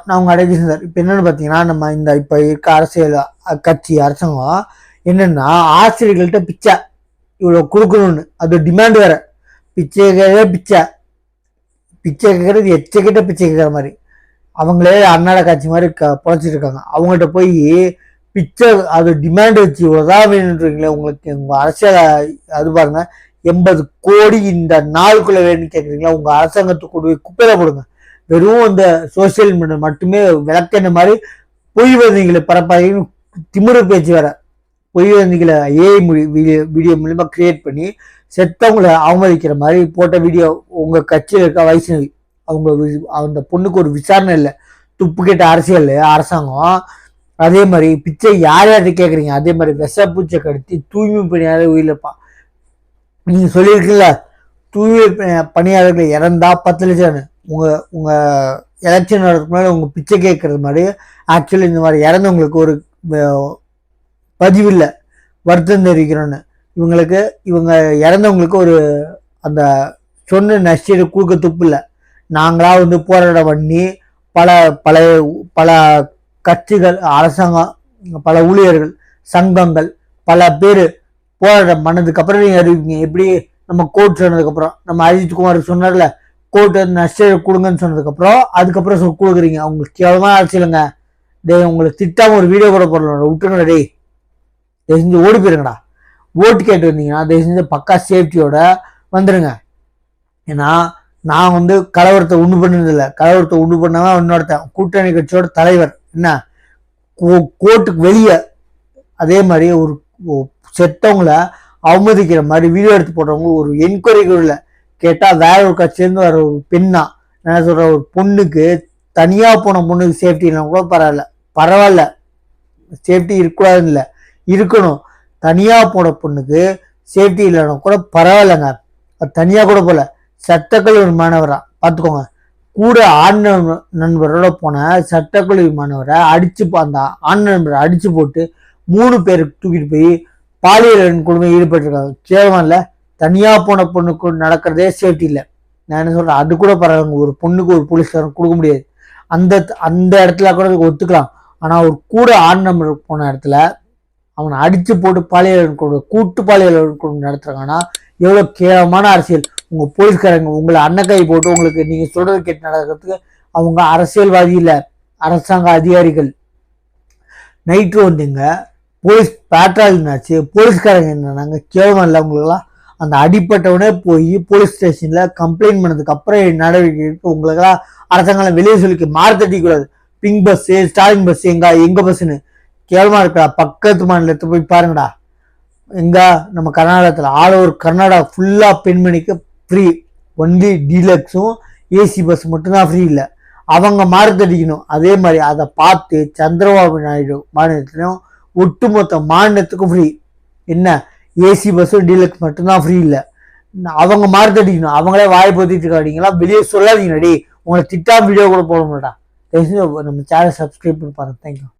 நான் உங்க அடைக்கி சார். இப்போ என்னன்னு பார்த்தீங்கன்னா, நம்ம இந்த இப்போ இருக்க அரசியல் கட்சி அரசாங்கம் என்னன்னா, ஆசிரியர்கள்ட்ட பிச்சை இவ்வளோ கொடுக்கணும்னு அது டிமாண்ட் வேற. பிச்சை பிச்சை பிச்சை கேட்கறது எச்சக்கிட்ட பிச்சை கேட்குற மாதிரி அவங்களே அன்னாட காட்சி மாதிரி பொழைச்சிட்டு இருக்காங்க. அவங்கள்ட்ட போய் பிச்சை அது டிமாண்ட் வச்சு இவ்வளோதான் வேணுன்றீங்களே உங்களுக்கு உங்கள் அரசியல் அது பாருங்க 80 கோடி இந்த நாளுக்குள்ள வேணும்னு கேட்குறீங்களா? உங்கள் அரசாங்கத்துக்கு கொண்டு போய் குப்பையில போடுங்க. வெறும் இந்த சோசியல் மீடியா மட்டுமே விளக்கெண்ண மாதிரி பொய் வந்தீங்களை பரப்பாதையும் திமிரு பேச்சு வேற. பொய் வந்தீங்களை ஏஐ வீடியோ மூலியமா கிரியேட் பண்ணி செத்தவங்களை அவமதிக்கிற மாதிரி போட்ட வீடியோ. உங்க கட்சியில் இருக்க வைஷ்ணவி அவங்க அந்த பொண்ணுக்கு ஒரு விசாரணை இல்லை, துப்பு கேட்ட அரசியல் அரசாங்கம். அதே மாதிரி பிச்சை யார் யார்கிட்ட கேட்குறீங்க? அதே மாதிரி விஷப்பூச்சை கடுத்தி தூய்மை பணியாளர் உயிரிழப்பான். நீங்க சொல்லியிருக்கீங்களா தூய்மை பணியாளர்கள் இறந்தா 10 லட்சம். உங்க எலெக்ஷன் வரதுக்கு முன்னாடி உங்க பிச்சை கேட்கறது மாதிரி ஆக்சுவலி இந்த மாதிரி இறந்தவங்களுக்கு ஒரு பதிவு இல்லை, வருத்தம் தெரிவிக்கிறோன்னு. இவங்க இறந்தவங்களுக்கு ஒரு அந்த சொன்ன நஷ்டீடு கொடுக்க துப்பு இல்லை. நாங்களா போராட்டம் பண்ணி பல பல பல கட்சிகள் அரசாங்கம் பல ஊழியர்கள் சங்கங்கள் பல பேர் போராட்டம் பண்ணதுக்கு அப்புறம் நீங்க அறிவிப்பீங்க. எப்படி நம்ம கோர்ட் சொன்னதுக்கு அப்புறம் நம்ம அஜித் குமார் சொன்னார்ல கோர்ட் நஷ்டீடு கொடுங்கன்னு சொன்னதுக்கு அப்புறம் அதுக்கப்புறம் கொடுக்குறீங்க. அவங்களுக்கு கேவலமா ஆச்சுலங்க. டேய் உங்களுக்கு திட்டாம ஒரு வீடியோ கூட போடலாம், விட்டுருங்கடா. டேய் தயவு செஞ்சு ஓடி போயிருங்கடா. ஓட்டு கேட்டு வந்தீங்கன்னா தயவு செஞ்சு பக்கா சேஃப்டியோட வந்துடுங்க. ஏன்னா நான் கலவரத்தை உண்டு பண்ணதில்லை. கலவரத்தை உண்டு பண்ணவன் இன்னொருத்தன் கூட்டணி கட்சியோட தலைவர் என்ன கோர்ட்டுக்கு வெளியே அதே மாதிரி ஒரு செத்தவங்களை அவமதிக்கிற மாதிரி வீடியோ எடுத்து போடுறவங்க ஒரு என்கொயரி இல்லை. கேட்டால் வேற ஒரு கட்சியிலேருந்து வர ஒரு பெண்ணா என்ன சொல்ற ஒரு பொண்ணுக்கு தனியாக போன பொண்ணுக்கு சேஃப்டி இல்லைன்னா கூட பரவாயில்ல சேஃப்டி இருக்கக்கூடாதுன்னு இல்லை, இருக்கணும். தனியாக போன பொண்ணுக்கு சேஃப்டி இல்லைன்னா கூட பரவாயில்லைங்க. அது தனியாக கூட போல சட்டக்கல்லூரி மாணவரா பார்த்துக்கோங்க. கூட ஆண் நண்பரோட போன சட்டக்கல்லூரி மாணவரை அந்த ஆண் நண்பரை அடிச்சு போட்டு 3 பேருக்கு தூக்கிட்டு போய் பாலியல் கொடுமை ஈடுபட்டிருக்காங்க. கேவலம் இல்லை. தனியாக போன பொண்ணுக்கு நடக்கிறதே சேஃப்டி இல்லை. நான் என்ன சொல்றேன், அது கூட பரவாயில்லைங்க. ஒரு பொண்ணுக்கு ஒரு போலீஸ்காரன் கொடுக்க முடியாது. அந்த இடத்துல கூட ஒத்துக்கலாம். ஆனா ஒரு கூட ஆண் நண்பர் போன இடத்துல அவனை அடிச்சு போட்டு பாலியல் கூட்டு பாலியல் நடத்துறாங்கன்னா எவ்வளவு கேவலமான அரசியல். உங்க போலீஸ்காரங்க உங்களை அன்னக்கை போட்டு உங்களுக்கு நீங்க சொல்றது கேட்டு நடக்கிறதுக்கு அவங்க அரசியல்வாதி இல்ல, அரசாங்க அதிகாரிகள். நைட்டு போலீஸ் பேட்ராலிங் ஆச்சு, போலீஸ்காரங்க என்னன்னாங்க கேவலம் இல்லை உங்களுக்கெல்லாம். அந்த அடிப்பட்டவனே போய் போலீஸ் ஸ்டேஷன்ல கம்ப்ளைண்ட் பண்ணதுக்கு அப்புறம் நடவடிக்கை எடுத்து உங்களுக்கெல்லாம் அரசாங்கம் வெளியே சொல்லிக்க மார்த்தட்டி கூடாது. பிங்க் பஸ் ஸ்டாலின் பஸ் எங்க பஸ்ன்னு கேவலமா இருக்கா. பக்கத்து மாநிலத்தை போய் பாருங்கடா. எங்க நம்ம கர்நாடகத்துல ஆல் ஓவர் கர்நாடகா ஃபுல்லா பெண்மணிக்கு ஃப்ரீ, ஒன்லி டீலக்ஸும் ஏசி பஸ் மட்டும்தான் ஃப்ரீ இல்லை. அவங்க மாறுதடிக்கணும். அதே மாதிரி அதை பார்த்து சந்திரபாபு நாயுடு மாநிலத்திலும் ஒட்டுமொத்த மாநிலத்துக்கும் ஃப்ரீ. என்ன ஏசி பஸ்ஸும் டீலக்ஸ் மட்டும்தான் ஃப்ரீ இல்லை. அவங்க மாறுதடிக்கணும். அவங்களே வாய் பொத்திட்டு இருக்காடிங்களா, வெளியே சொல்லாதீங்கடி. உங்களை திட்டா வீடியோ கூட போட மாட்டா. நம்ம சேனல் சப்ஸ்கிரைப் பண்ணி பாருங்க. தேங்க்யூ.